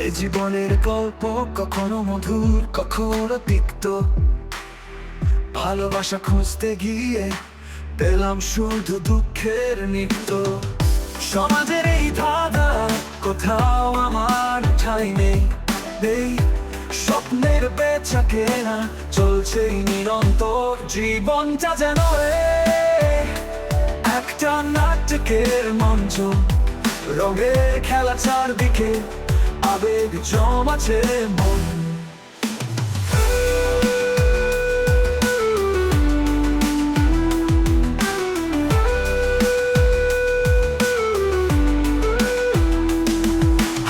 এ জীবনের গল্প কখনো মধুর কখনো তিক্ত। ভালোবাসা খুঁজতে গিয়ে পেলাম শুধু দুঃখের নিত্য। সমাজের এই ধাঁধা কোথাও আমার ঠাঁই নেই। স্বপ্নের বেচা কেনা চলছেই নিরন্তর। জীবনটা যেন একটা নাটকের মঞ্চ, রঙের খেলা চারদিকে, আবেগ জমাছে মন।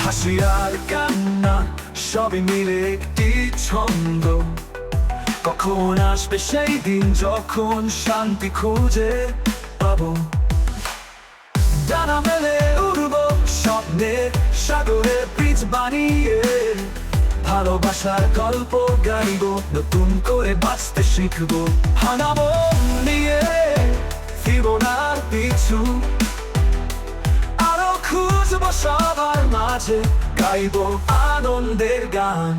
হাসি আর কান্না সবই মিলে একটি ছন্দ। কখন আসবে সেই দিন যখন শান্তি খুঁজে পাবো? ডানা মেলে উড়বো স্বপ্নের সাগরে ব্রিজ বানিয়ে। ভালোবাসার গল্প গাইবো, নতুন করে বাঁচতে শিখবো। হানাবো নিয়ে ফিরবো না পিছু, আরো খুঁজবো সবার মাঝে, গাইবো আনন্দের গান।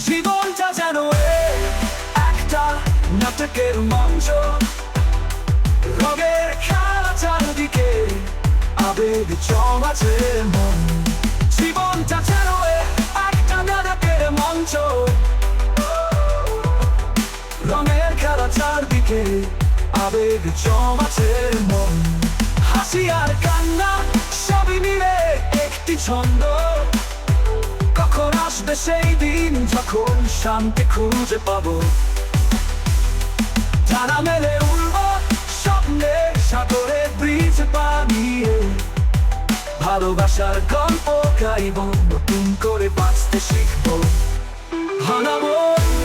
জীবনটা যেন একটা নাটকের মঞ্চ, রঙের খেলা চারদিকে, আবেগ জমাছে মন। জীবনটা যেন একটা নাটকের মঞ্চ, রঙের খেলা চারদিকে, আবেগ জমাছে মন। হাসি আর কান্না সবই মিলে একটি ছন্দ। কখন আসবে সেই দিন যখন শান্তি খুঁজে পাবো? ডানা মেলে উড়বো স্বপ্নের সাগরে ব্রিজ বানিয়ে। ভালোবাসার গল্প গাইবো, নতুন করে বাঁচতে শিখবো। হানাবো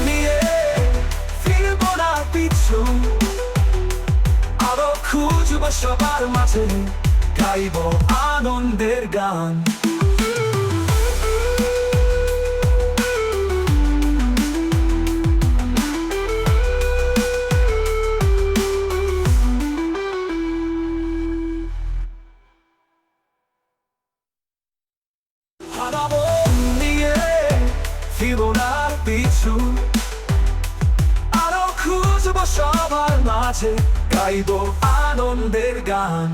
নিয়ে ফিরবো না পিছু, আরো খুঁজবো সবার মাঝে, গাইবো আনন্দের গান। হারাবো নিয়ে ফিরবো না পিছু, আরো খুঁজবো সবার মাঝে, গাইবো আনন্দের গান।